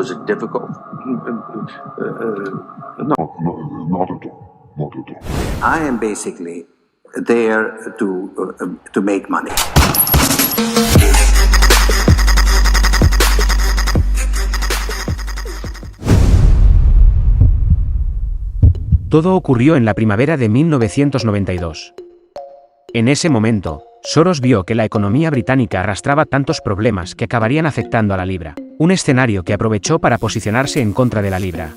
Was it difficult? No, not at all. Not at all. I am basically there to make money. Todo ocurrió en la primavera de 1992. En ese momento, Soros vio que la economía británica arrastraba tantos problemas que acabarían afectando a la libra, un escenario que aprovechó para posicionarse en contra de la libra.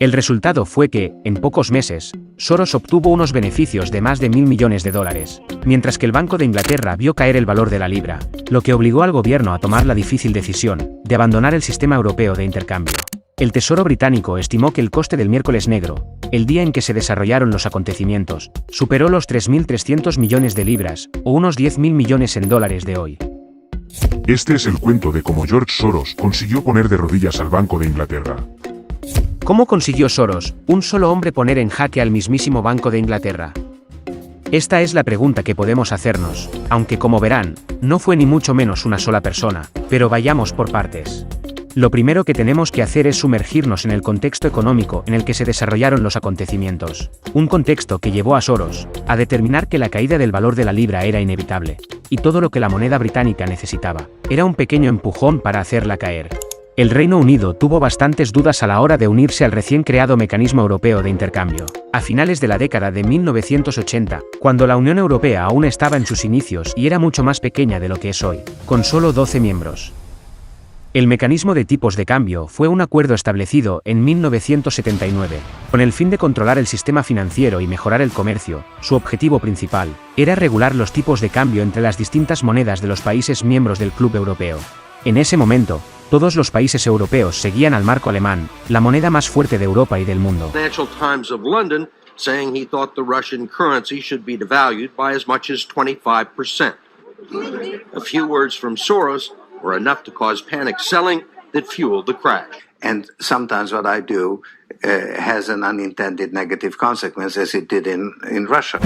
El resultado fue que, en pocos meses, Soros obtuvo unos beneficios de más de $1.000 millones, mientras que el Banco de Inglaterra vio caer el valor de la libra, lo que obligó al gobierno a tomar la difícil decisión de abandonar el sistema europeo de intercambio. El Tesoro británico estimó que el coste del miércoles negro, el día en que se desarrollaron los acontecimientos, superó los 3.300 millones de libras, o unos $10.000 millones de hoy. Este es el cuento de cómo George Soros consiguió poner de rodillas al Banco de Inglaterra. ¿Cómo consiguió Soros, un solo hombre, poner en jaque al mismísimo Banco de Inglaterra? Esta es la pregunta que podemos hacernos, aunque como verán, no fue ni mucho menos una sola persona, pero vayamos por partes. Lo primero que tenemos que hacer es sumergirnos en el contexto económico en el que se desarrollaron los acontecimientos, un contexto que llevó a Soros a determinar que la caída del valor de la libra era inevitable, y todo lo que la moneda británica necesitaba era un pequeño empujón para hacerla caer. El Reino Unido tuvo bastantes dudas a la hora de unirse al recién creado Mecanismo Europeo de Intercambio, a finales de la década de 1980, cuando la Unión Europea aún estaba en sus inicios y era mucho más pequeña de lo que es hoy, con solo 12 miembros. El mecanismo de tipos de cambio fue un acuerdo establecido en 1979, con el fin de controlar el sistema financiero y mejorar el comercio. Su objetivo principal era regular los tipos de cambio entre las distintas monedas de los países miembros del Club Europeo. En ese momento, todos los países europeos seguían al marco alemán, la moneda más fuerte de Europa y del mundo. Financial Times of London saying he thought the Russian currency should be devalued by as much as 25%. A few words from Soros were enough to cause panic selling that fueled the crash. And sometimes what I do has an unintended negative consequence, as it did in Russia.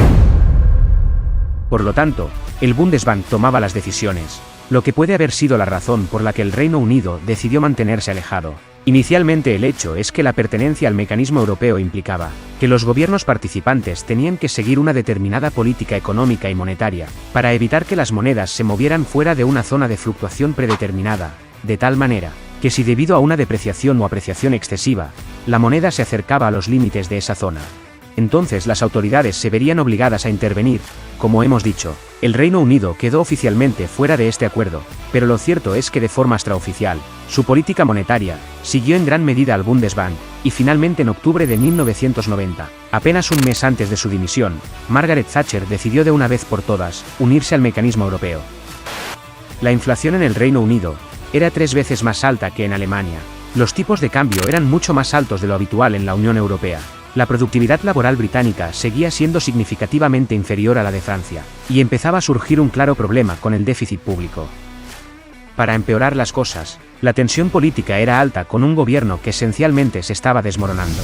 Por lo tanto, el Bundesbank tomaba las decisiones, lo que puede haber sido la razón por la que el Reino Unido decidió mantenerse alejado. Inicialmente el hecho es que la pertenencia al mecanismo europeo implicaba que los gobiernos participantes tenían que seguir una determinada política económica y monetaria, para evitar que las monedas se movieran fuera de una zona de fluctuación predeterminada, de tal manera que si debido a una depreciación o apreciación excesiva, la moneda se acercaba a los límites de esa zona, entonces las autoridades se verían obligadas a intervenir. Como hemos dicho, el Reino Unido quedó oficialmente fuera de este acuerdo, pero lo cierto es que de forma extraoficial, su política monetaria siguió en gran medida al Bundesbank, y finalmente en octubre de 1990, apenas un mes antes de su dimisión, Margaret Thatcher decidió de una vez por todas unirse al mecanismo europeo. La inflación en el Reino Unido era 3 veces más alta que en Alemania. Los tipos de cambio eran mucho más altos de lo habitual en la Unión Europea. La productividad laboral británica seguía siendo significativamente inferior a la de Francia, y empezaba a surgir un claro problema con el déficit público. Para empeorar las cosas, la tensión política era alta con un gobierno que esencialmente se estaba desmoronando.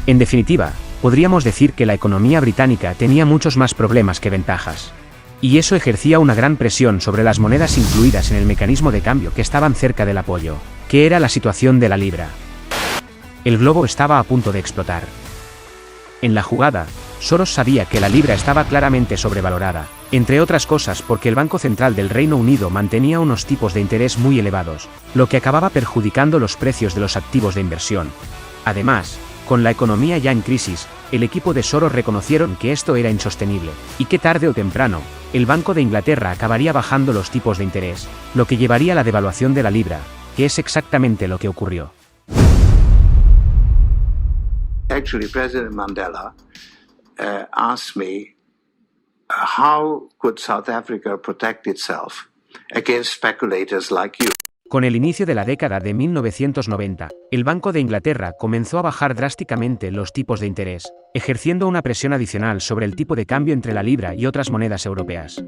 En definitiva, podríamos decir que la economía británica tenía muchos más problemas que ventajas. Y eso ejercía una gran presión sobre las monedas incluidas en el mecanismo de cambio que estaban cerca del apoyo, que era la situación de la libra. El globo estaba a punto de explotar. En la jugada, Soros sabía que la libra estaba claramente sobrevalorada, entre otras cosas porque el Banco Central del Reino Unido mantenía unos tipos de interés muy elevados, lo que acababa perjudicando los precios de los activos de inversión. Además, con la economía ya en crisis, el equipo de Soros reconocieron que esto era insostenible, y que tarde o temprano, el Banco de Inglaterra acabaría bajando los tipos de interés, lo que llevaría a la devaluación de la libra, que es exactamente lo que ocurrió. Actually, President Mandela asked me how could South Africa protect itself against speculators like you. Con el inicio de la década de 1990, el Banco de Inglaterra comenzó a bajar drásticamente los tipos de interés, ejerciendo una presión adicional sobre el tipo de cambio entre la libra y otras monedas europeas.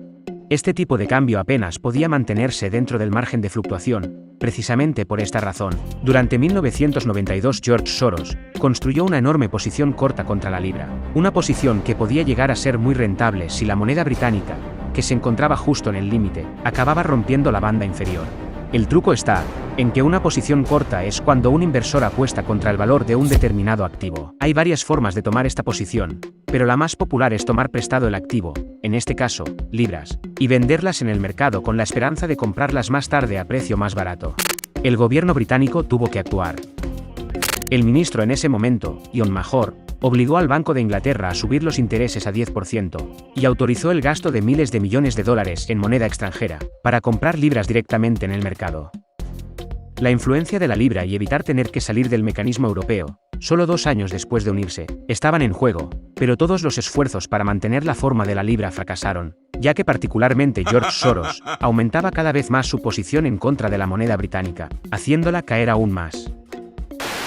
Este tipo de cambio apenas podía mantenerse dentro del margen de fluctuación. Precisamente por esta razón, durante 1992 George Soros construyó una enorme posición corta contra la libra, una posición que podía llegar a ser muy rentable si la moneda británica, que se encontraba justo en el límite, acababa rompiendo la banda inferior. El truco está en que una posición corta es cuando un inversor apuesta contra el valor de un determinado activo. Hay varias formas de tomar esta posición, pero la más popular es tomar prestado el activo, en este caso, libras, y venderlas en el mercado con la esperanza de comprarlas más tarde a precio más barato. El gobierno británico tuvo que actuar. El ministro en ese momento, Ian Major, obligó al Banco de Inglaterra a subir los intereses a 10% y autorizó el gasto de miles de millones de dólares en moneda extranjera para comprar libras directamente en el mercado. La influencia de la libra y evitar tener que salir del mecanismo europeo, solo 2 años después de unirse, estaban en juego, pero todos los esfuerzos para mantener la forma de la libra fracasaron, ya que particularmente George Soros aumentaba cada vez más su posición en contra de la moneda británica, haciéndola caer aún más.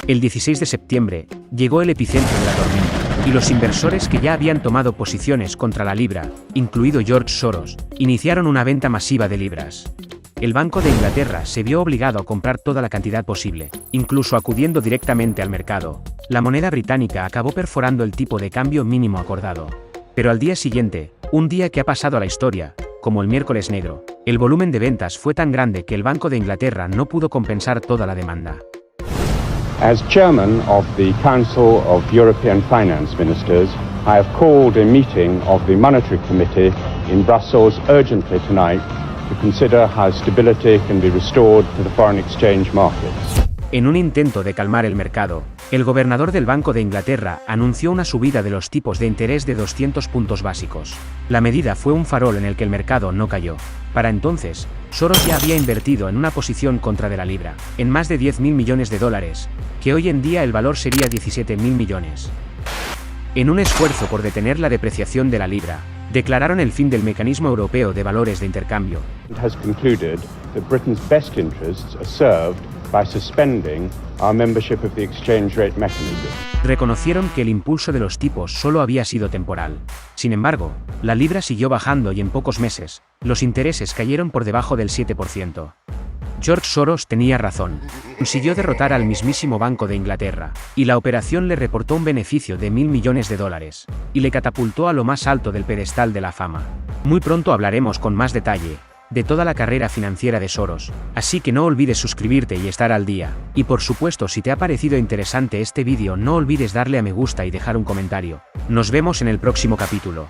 El 16 de septiembre, llegó el epicentro de la tormenta, y los inversores que ya habían tomado posiciones contra la libra, incluido George Soros, iniciaron una venta masiva de libras. El Banco de Inglaterra se vio obligado a comprar toda la cantidad posible, incluso acudiendo directamente al mercado. La moneda británica acabó perforando el tipo de cambio mínimo acordado. Pero al día siguiente, un día que ha pasado a la historia, como el miércoles negro, el volumen de ventas fue tan grande que el Banco de Inglaterra no pudo compensar toda la demanda. As chairman of the Council of European Finance Ministers, I have called a meeting of the Monetary Committee in Brussels urgently tonight to consider how stability can be restored to the foreign exchange markets. En un intento de calmar el mercado, el gobernador del Banco de Inglaterra anunció una subida de los tipos de interés de 200 puntos básicos. La medida fue un farol en el que el mercado no cayó. Para entonces, Soros ya había invertido en una posición contra de la libra, en más de 10.000 millones de dólares, que hoy en día el valor sería 17.000 millones. En un esfuerzo por detener la depreciación de la libra, declararon el fin del mecanismo europeo de valores de intercambio. It has concluded that Britain's best interests are served by suspending our membership of the exchange rate mechanism. Reconocieron que el impulso de los tipos solo había sido temporal. Sin embargo, la libra siguió bajando y en pocos meses, los intereses cayeron por debajo del 7%. George Soros tenía razón. Consiguió derrotar al mismísimo Banco de Inglaterra, y la operación le reportó un beneficio de 1.000 millones de dólares, y le catapultó a lo más alto del pedestal de la fama. Muy pronto hablaremos con más detalle de toda la carrera financiera de Soros, así que no olvides suscribirte y estar al día. Y por supuesto, si te ha parecido interesante este vídeo, no olvides darle a me gusta y dejar un comentario. Nos vemos en el próximo capítulo.